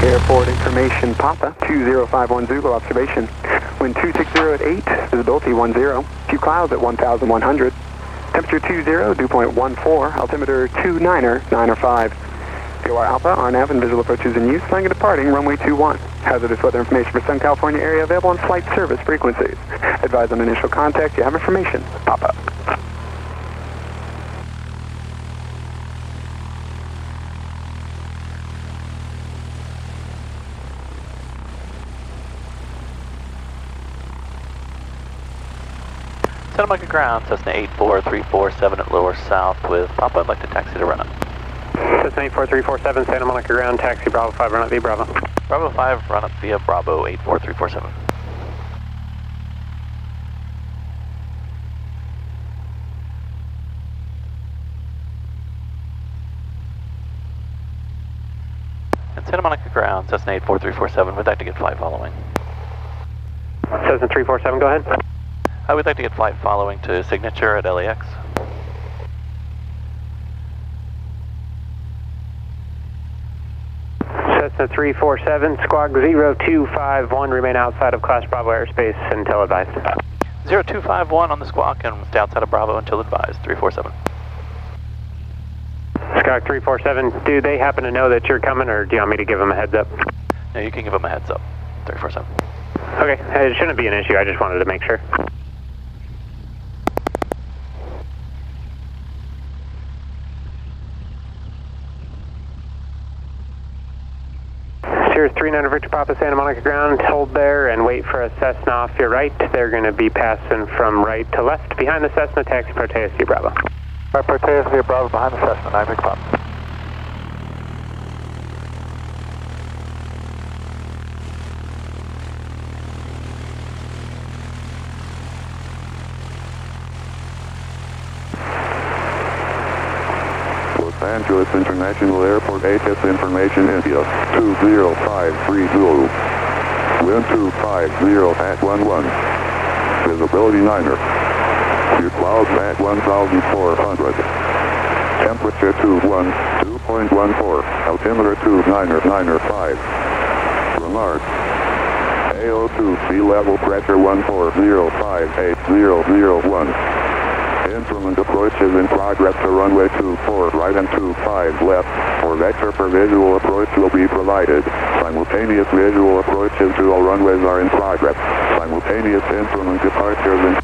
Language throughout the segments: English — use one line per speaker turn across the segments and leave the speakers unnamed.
Airport information, Papa, 2051 Zulu observation. Wind 260 at 8, visibility 10. Few clouds at 1,100. Temperature 20, dew point 14, altimeter 29er 5. POR Alpha, RNAV and visual approaches in use, flying and departing, runway 21. Hazardous weather information for Southern California area available on flight service frequencies. Advise on initial contact, you have information, Papa.
Santa Monica ground, Cessna 84347 at lower south with Papa. I'd like to taxi to run-up.
Cessna 84347, Santa Monica ground, taxi Bravo 5, run-up via Bravo.
Bravo 5, run-up via Bravo 84347. And Santa Monica ground, Cessna 84347, would like to get flight following.
Cessna 347, go ahead.
I would like to get flight following to signature at LAX.
Cessna 347, squawk 0251, remain outside of Class Bravo airspace until advised.
0251 on the squawk and stay outside of Bravo until advised, 347.
Squawk 347, do they happen to know that you're coming, or do you want me to give them a heads up?
No, you can give them a heads up, 347.
Okay, it shouldn't be an issue, I just wanted to make sure. Sirius 39 Victor Papa, Santa Monica ground, hold there and wait for a Cessna off your right. They're going to be passing from right to left behind the Cessna, taxi Proteus via Bravo.
Right, Proteus via Bravo behind the Cessna, 9 Victor Papa.
Los Angeles International Airport ATIS information India 20530. Wind 250 at 11. Visibility 9er. Few clouds at 1,400. Temperature 2.14. Altimeter 29er 5. Remarks. AO2 sea level pressure 140580001. Instrument approach is in progress to runway 24 right and 25 left. For vector for visual approach will be provided. Simultaneous visual approaches to all runways are in progress. Simultaneous instrument departures in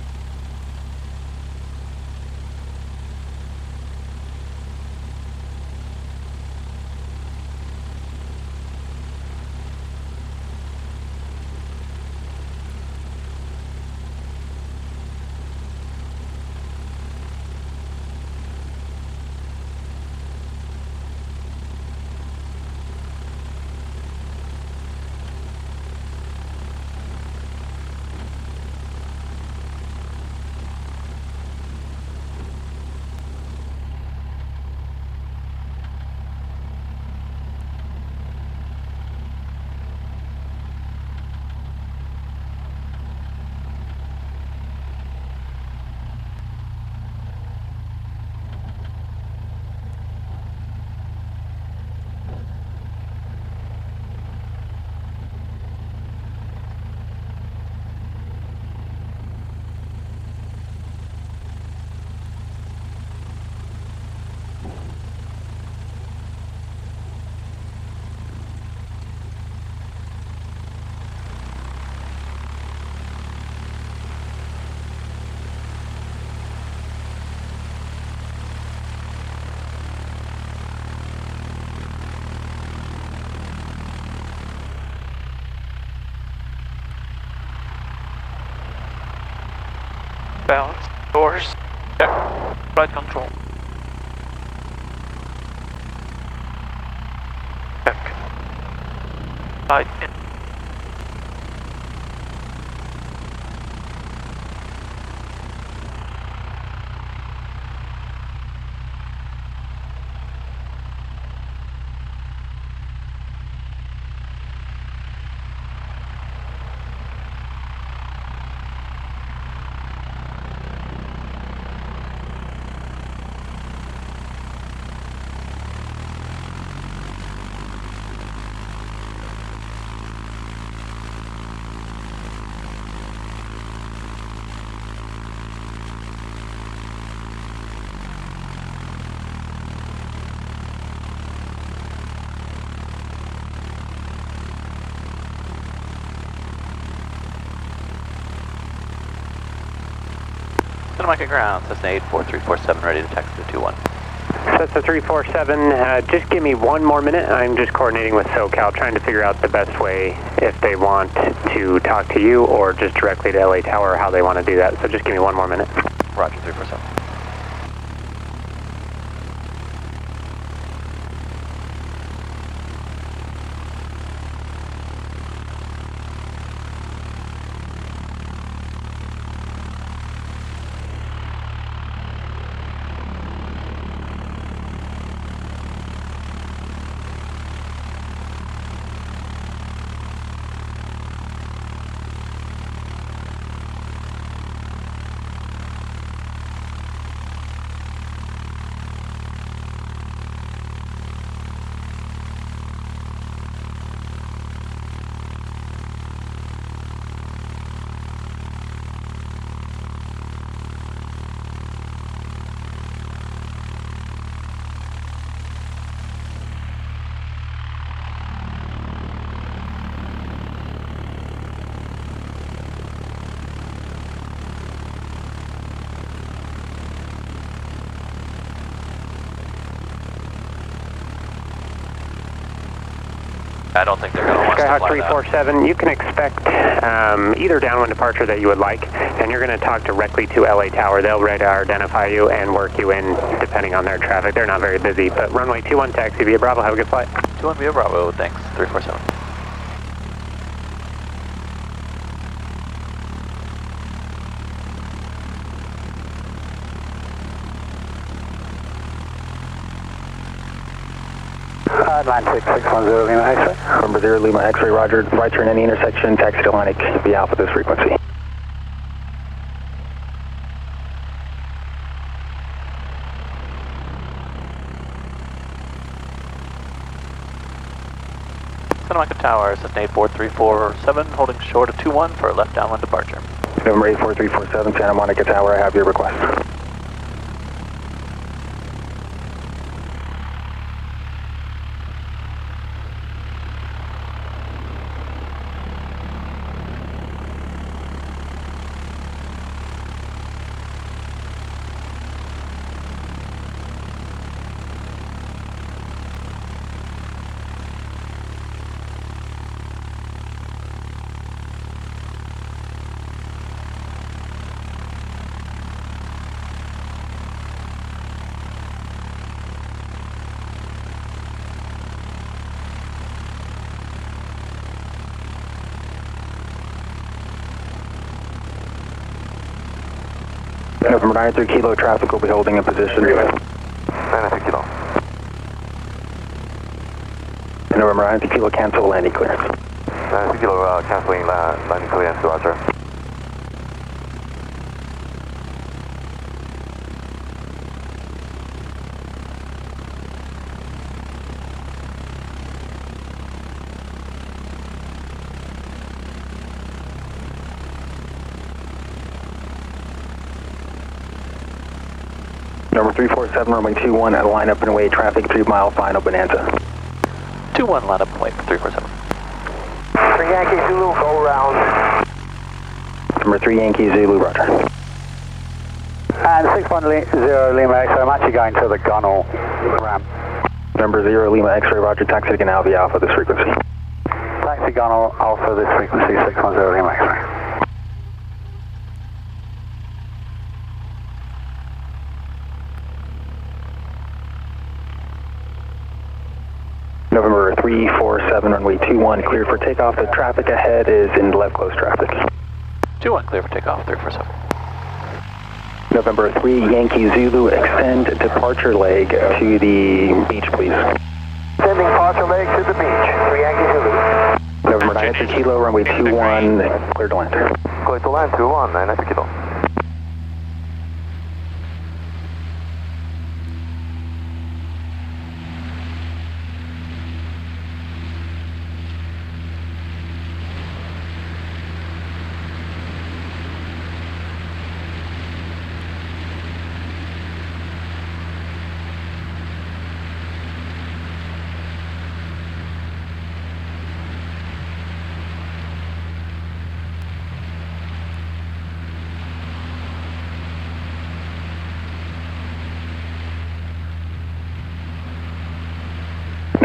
balance, doors, check, flight control. Check. Flight in.
Cessna Mike at ground, Cessna 84347, ready to taxi to 21.
Cessna 347, just give me one more minute. I'm just coordinating with SoCal, trying to figure out the best way if they want to talk to you or just directly to LA Tower, how they want to do that. So just give me one more minute.
Roger, 347. I don't think they're going to want to fly
Skyhawk 347, you can expect either downwind departure that you would like, and you're going to talk directly to LA Tower. They'll radar identify you and work you in depending on their traffic. They're not very busy, but runway 21 taxi via Bravo, have a good flight.
21 via Bravo, thanks, 347.
Line 6610 Lima X-ray. Number 0 Lima X-ray, roger. Right turn any intersection, taxi to Atlantic via Alpha this frequency.
Santa Monica Tower, Cessna 84347, holding short of 21 for a left downwind departure.
November 84347, Santa Monica Tower, I have your request. November 93 Kilo, traffic will be holding in position.
93 Kilo.
November 93 Kilo, cancel landing clearance.
93 Kilo, canceling landing clearance, roger.
Number 347, runway 21, at line up and away, traffic 3 mile, final Bonanza.
21, line up and wait for 347.
3 Yankee Zulu, go round.
Number 3 Yankee Zulu, roger.
And 610 Lima X-ray, I'm actually going to the gunnel ramp.
Number 0 Lima X-ray, roger, taxi to Canal via Alpha this frequency.
Taxi gunnel, Alpha this frequency, 610 Lima X-ray.
November 347, runway 21, cleared for takeoff. The traffic ahead is in left close traffic.
21, clear for takeoff, 347.
November 3 Yankee Zulu, extend departure leg to the beach, please.
Sending departure leg to the beach, 3 Yankee Zulu.
November 93 Kilo, runway 21, clear to land.
Clear to land, 21, 93 Kilo.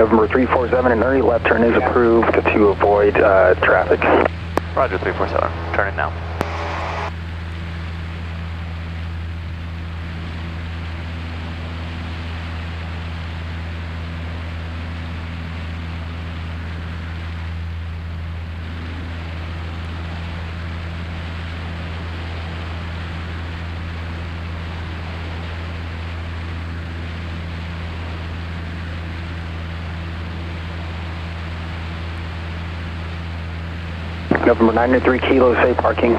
November 347, an early left turn is approved to avoid traffic.
Roger, 347. Turning now.
November 903 Kilo, say parking.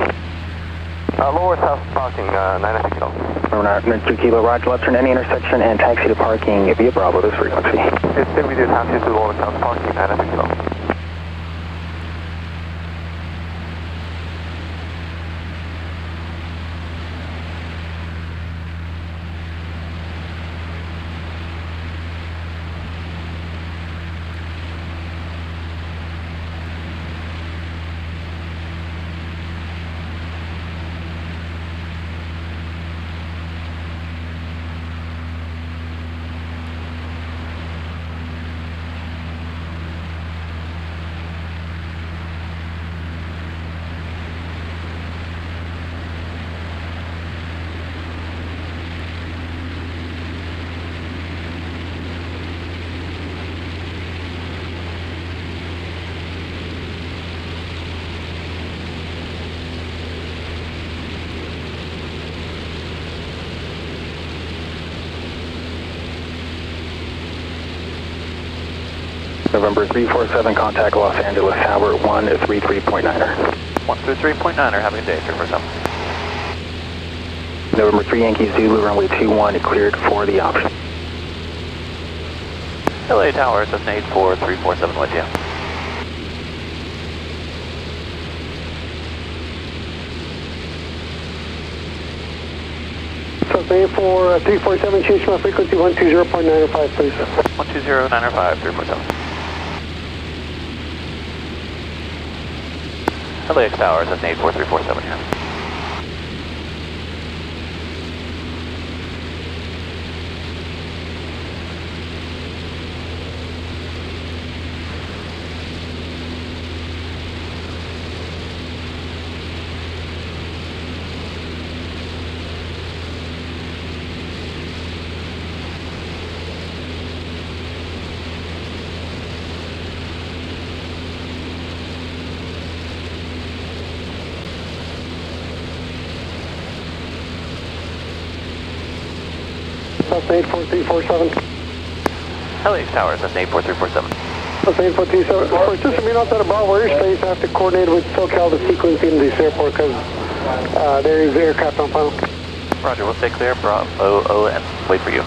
Lower south parking, 93 Kilo.
November 903 Kilo, roger, left turn any intersection and taxi to parking via Bravo, this frequency.
It's immediate taxi to lower south parking, 93 Kilo.
November 347, contact Los Angeles Tower 133.9er.
133.9er, have a good day, 347.
November 3 Yankee Zulu, runway 21, cleared for the option.
LA Tower, Cessna 84347 with you.
Cessna 347, change my frequency 120.905, please.
120.905, 347. LAX Tower, Cessna 84347 here.
Cessna 84347.
LAX Tower, Cessna 84347.
Cessna 84347. For just to meet outside of Bravo airspace, I have to coordinate with SoCal to sequence in this airport because there is aircraft on file.
Roger, we'll stay clear, Bravo, and wait for you.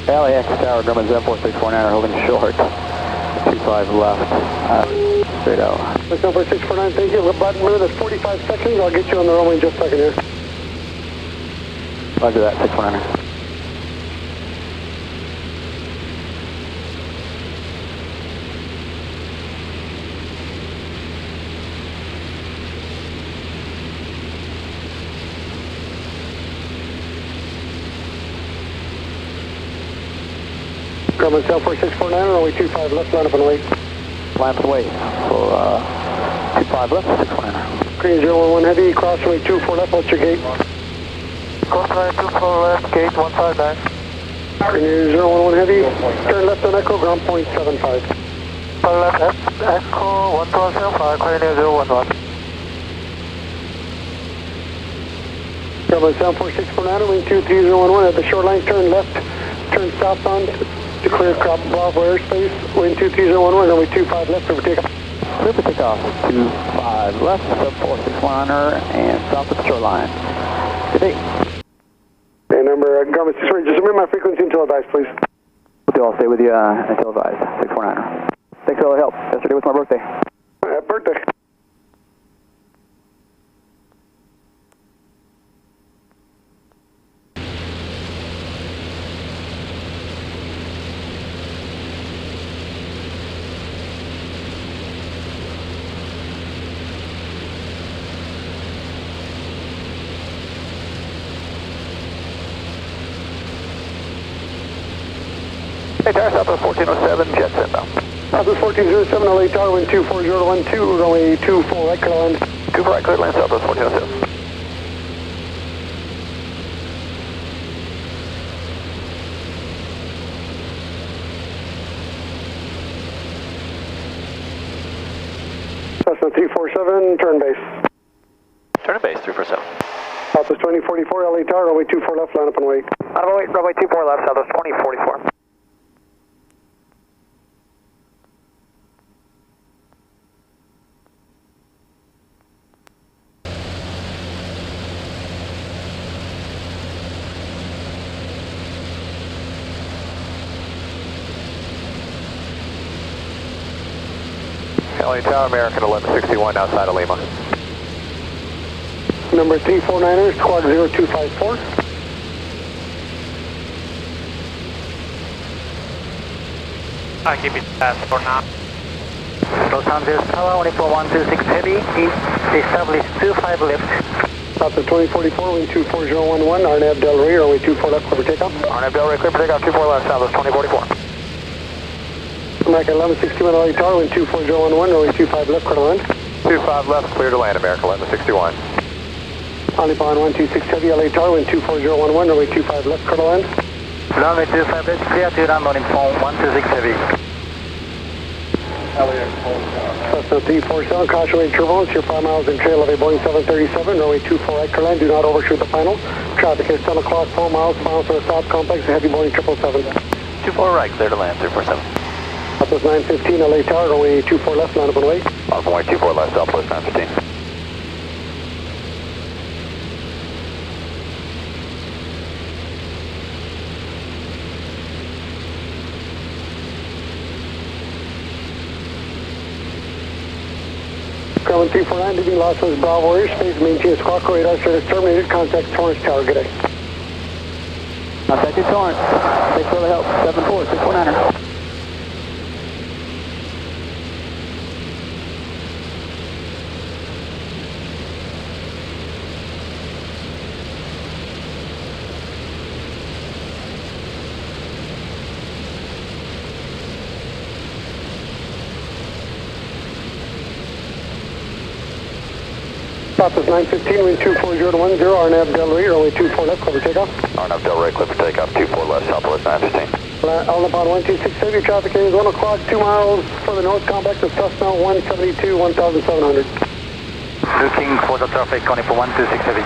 LAX Tower, Grumman 74649, holding short. 25 left, straight out.
That's number 649, thank you. About a minute and 45 seconds. I'll get you on the runway in just a second here.
Roger that, 649.
Grumman 74649, runway 25 left, line up and wait.
Line up and wait. So, 25 left, 649.
Green 011 heavy, crossway 24 left, what's your gate?
Crossway 24 left, gate 159.
Pioneer 011 Heavy, turn left on Echo, ground point 75.
Turn left Echo 1275, Pioneer 011.
Bravo 74649, wind 23011 at the shoreline, turn left, turn southbound to clear Bravo airspace, wind 23011, runway 25 left, over takeoff.
Clear for takeoff, 25 left, sub 461er, and south of the shoreline. Good day.
Okay, number, Garmin 6, just remember my frequency until advised, please.
I'll stay with you until advised, 649er. Thanks for all the help. Yesterday was my birthday.
Birthday.
Hey, Tower, Southwest 1407, jet inbound.
Southwest 1407, LA Tower, wind 24012, runway 24 right, clear land.
24 right, clear land, Southwest 1407.
Cessna 347, turn base.
Turn base, 347.
Southwest 2044, LA Tower, runway 24 left, line up and wait.
Runway 24 left, Southwest 2044.
LA Tower, American 1161 outside of Lima.
Number 349ers, squad 0254.
I keep it fast for now.
Los Angeles Tower, 14126 Heavy, established 25 left.
Southwest 2044, wind 24011, Arnab Del Rey, runway 24 left, clear for takeoff.
Arnab Del Rey, clear for takeoff, 24 left, Southwest 2044.
American 1161, LA Tower, wind 24011, runway 25 left, clear to land.
25 left, clear to land, American 1161.
Onlypon 126 Heavy, LA Tower, wind 24011, runway 25 left, clear to land.
Runway 25 left, clear to land on phone 126 Heavy.
Cessna 347, caution wave turbulence, you're 5 miles in trail of a Boeing 737, runway 24 right, clear land, do not overshoot the final. Traffic is 10 o'clock, 4 miles from the south complex, a heavy Boeing 777.
24 right, clear to land, 347.
Southwest 915, LA Tower, runway 24 left, line up and wait.
Runway 24 left, Southwest 915.
Grumman 349, leaving Los Angeles Bravo airspace, maintain squawk radar service terminated, contact Torrance Tower, good day.
Contact you, Torrance. Thanks for all the help, 74649er.
Southwest 915, wind 24010, Arnab Del Rey, runway 24 left, cover takeoff.
Arnab Del Rey, clear for takeoff, 24 left, Southwest 915.
Onlypon 126 Heavy, traffic is 1 o'clock, 2 miles from the north complex of Cessna 172, 1700.
Looking for the traffic, only for 126 Heavy.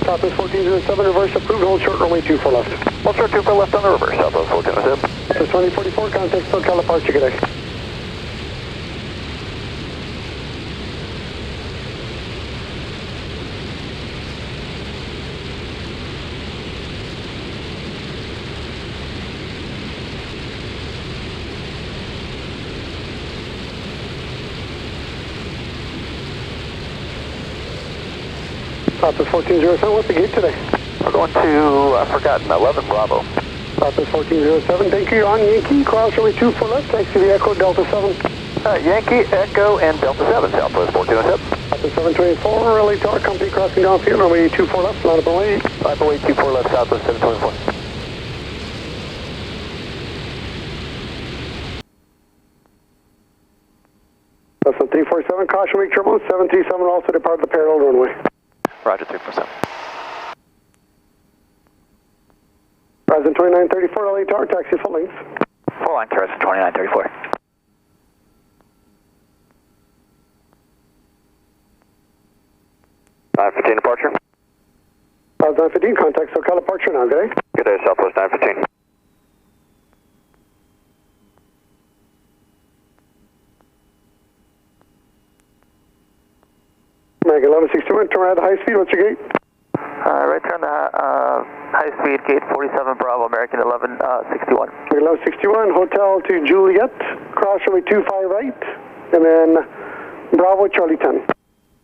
Southwest 1407, reverse approved, hold short, runway 24 left.
Hold short, 24 left on the reverse, Southwest 1407.
Southwest 2044, contact SoCal departure, good day. Southwest 1407, what's the gate today?
We're going to, I've forgotten, 11 Bravo.
Southwest 1407, thank you, on Yankee, cross runway 24 left, thanks to the Echo Delta 7.
Yankee, Echo, and Delta 7, Southwest 1407.
Southwest 724, LA Tower, company crossing downfield, runway 24 left, line up and wait.
Line up and wait, 24 left, Southwest 724.
Cessna 347, caution wake turbulence, 737 also depart the parallel runway.
Roger, 347.
Horizon 2934, LA Tower, taxi full length.
Full length, Horizon 2934.
Departure.
915, contact SoCal departure now, good day.
Good day, Southwest 915.
American 1161, turn right at high speed, what's your gate?
Right turn the high speed gate 47 Bravo, American 1161.
American 1161, hotel to Juliet, cross runway 25 right, and then Bravo, Charlie 10.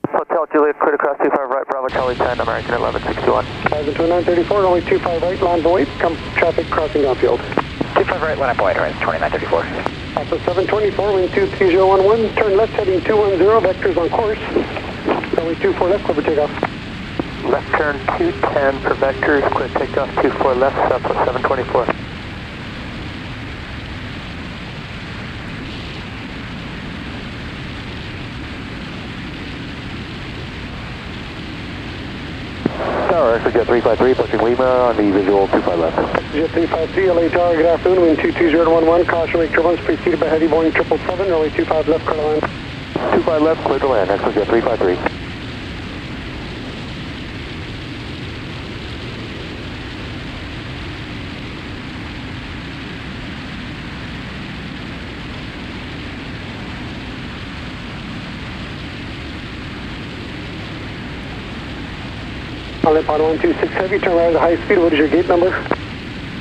Hotel Juliet, clear to cross 25 right, Bravo, Charlie 10, American 1161.
Horizon 2934, runway 25 right, land and wait, come traffic crossing downfield.
25 right, line up wide, Horizon 2934.
Alpha 724, wind 23011, turn left heading 210, vectors on course. Runway 24 left, clear for takeoff.
Left turn 210 for vectors, clear takeoff 24 left, Southwest 724. Tower, Exojet 353, pushing Lima on the visual 25 left.
Exojet 353, LA Tower, good afternoon, wind 22011, caution wake turbulence preceded by heavy Boeing 777, runway 25 left, clear to land.
25 left, clear to land, Exojet 353.
Pilot pod 126 heavy, turn right at high speed, what is your gate number?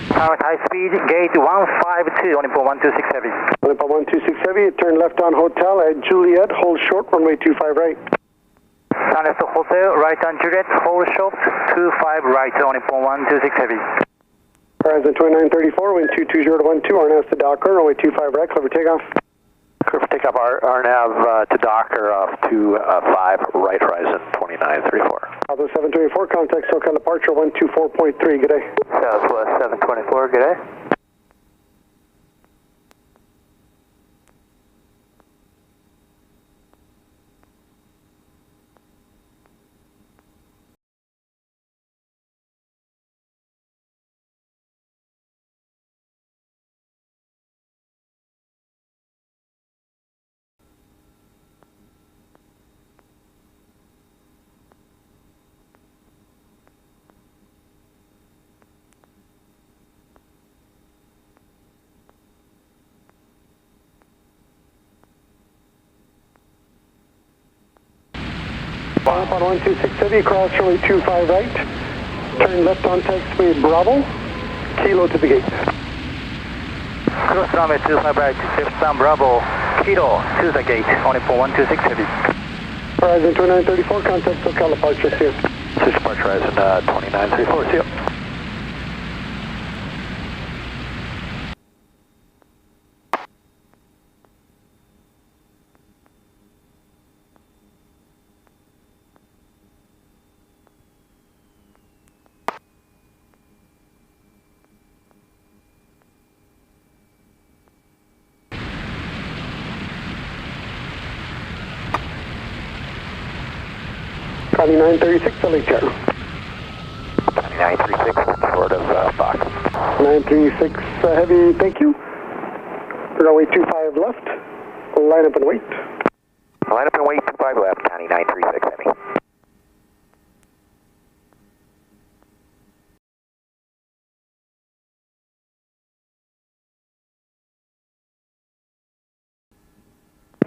Pilot high speed, gate 152, only for 126 heavy.
Pilot pod 126 heavy, turn left on hotel at Juliet, hold short, runway 25 right.
Down left to hotel, right on Juliet, hold short, 25 right, only for 126 heavy.
Horizon 2934, wind 22012, RNAV to Docker, runway 25 right, clear for takeoff.
Clear for takeoff, RNAV to Docker off 25 right, Horizon 2934.
Alpha 724, contact SoCal departure 124.3, good day.
Southwest 724, good day.
Up on 126 heavy, cross runway 25 right, turn left on taxiway Bravo, kilo to the gate.
Cross runway 25 right, left on Bravo, kilo to the gate, only for 126 heavy.
Horizon 2934, contact SoCal departure, see you.
This is departure, Horizon 2934, see you.
Connie 936, LA Tower.
2936, short of Fox.
936 heavy, thank you. Runway 25 left, line up and wait.
Line up and wait, 25 left, County 936, heavy.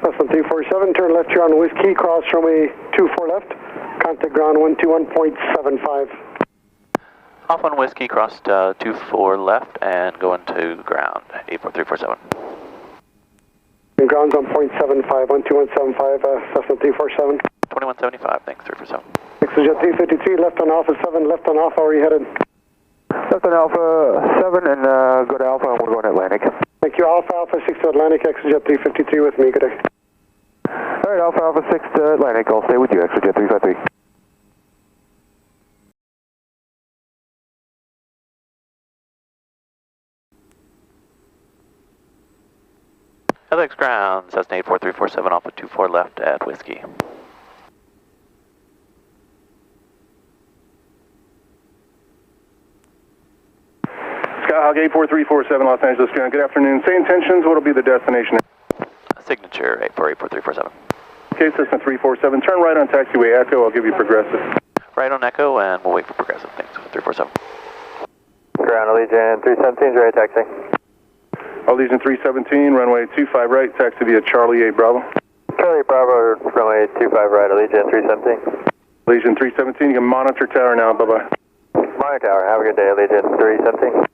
Cessna 347, turn left here on Whiskey, cross runway 24 left, contact ground 121.75.
Off on Whiskey, crossed 24 left and going to ground, 84347.
And ground's on 0.75, 12175, Cessna 347.
2175, thanks, 347.
Exojet 353, left on Alpha 7, left on Alpha, where are you headed?
Left on Alpha 7 and go to Alpha and we're going to Atlantic.
Thank you, Alpha 6 to Atlantic, Exojet 353 with me, good day.
Alright, Alpha 6 to Atlantic, I'll stay with you, Exojet 353.
LAX ground, Cessna 84347, Alpha 24 left at Whiskey.
Skyhawk 84347 Los Angeles ground. Good afternoon. Same intentions. What will be the destination?
Signature 8484347.
Okay, Cessna 347. Turn right on taxiway Echo. I'll give you progressive.
Right on Echo, and we'll wait for progressive. Thanks. 347.
Ground Allegiant 317, ready taxi.
Allegiant 317, runway 25 right, taxi via Charlie 8 Bravo.
Charlie Bravo, runway 25 right, Allegiant 317.
Allegiant 317, you can monitor tower now. Bye-bye.
Monitor tower, have a good day, Allegiant 317.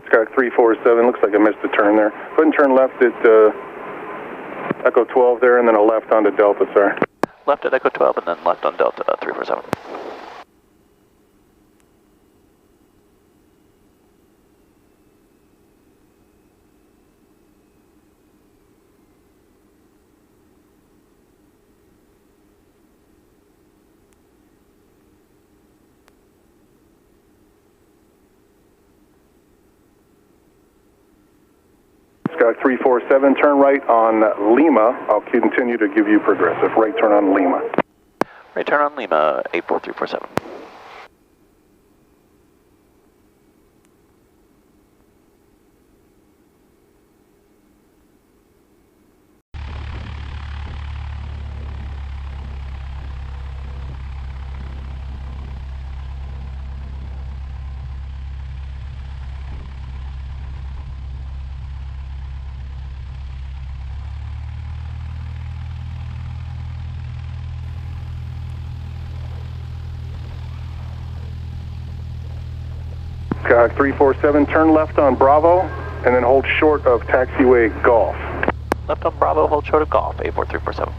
Skyhawk 347, looks like I missed a turn there. Go ahead and turn left at Echo 12 there, and then a left onto Delta, sorry.
Left at Echo 12, and then left on Delta 347.
Skyhawk 347, turn right on Lima. I'll continue to give you progressive. Right turn on Lima.
Right turn on Lima 84347.
Skyhawk 347, turn left on Bravo, and then hold short of taxiway Golf.
Left on Bravo, hold short of Golf 84347.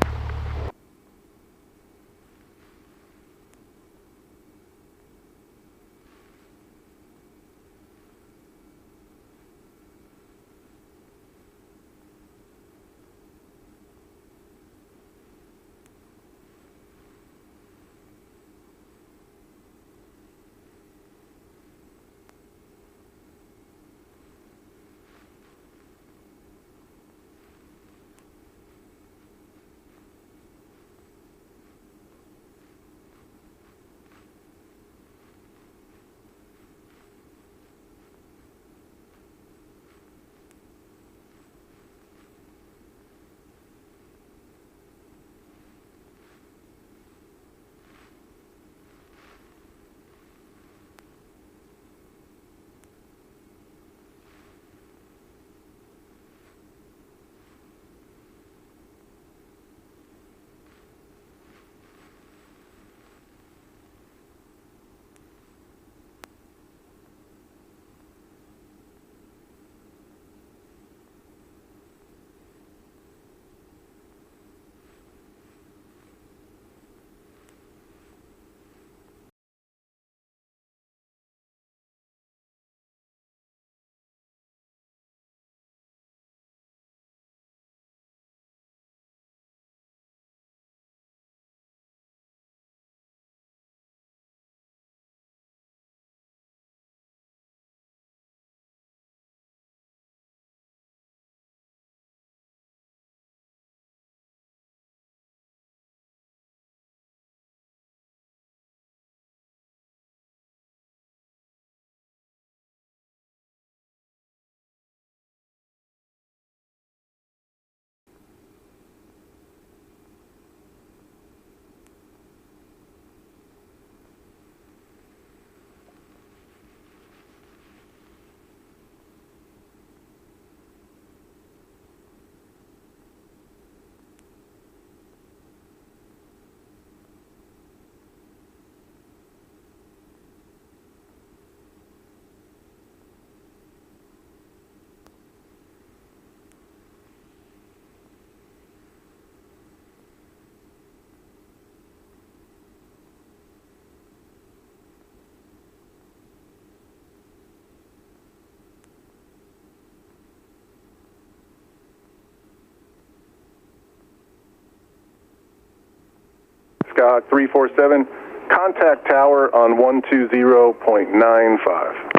Scott 347. Contact tower on 120.95.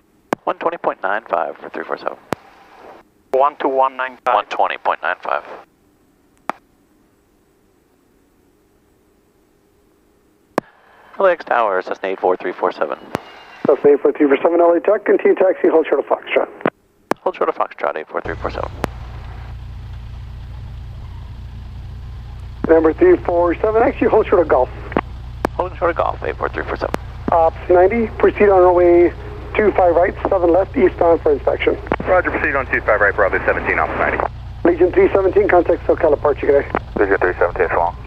120.95 for 347.
12195.
120.95. LAX Tower, Cessna 84347.
Cessna 84347, LA Tech, continue taxi, hold short of Foxtrot.
Hold short of Foxtrot 84347.
Number 347, actually hold short of Golf.
Holding short of Golf 84347.
Ops 90, proceed on runway 25 right, 7 left, eastbound for inspection.
Roger, proceed on 25 right, Bravo 17, Ops 90.
Legion 317, contact SoCal Apache today.
Legion 317, so long.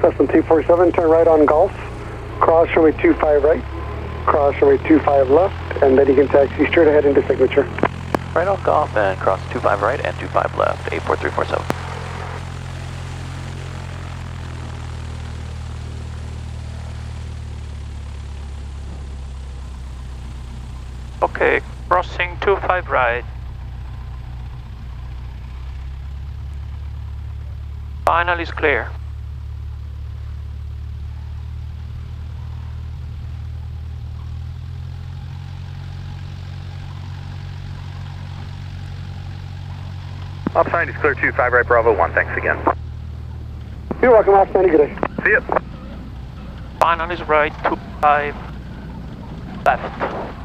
Cessna 247, turn right on Golf, cross runway 25 right, cross runway 25 left, and then you can taxi straight ahead into signature.
Right on Golf and cross 25 right and 25 left 84347.
Okay, crossing 25 right. Final is clear.
Ops 90 is clear 25 right, Bravo 1, thanks again.
You're welcome, Ops 90, good day.
See ya.
Final is right, 25 left.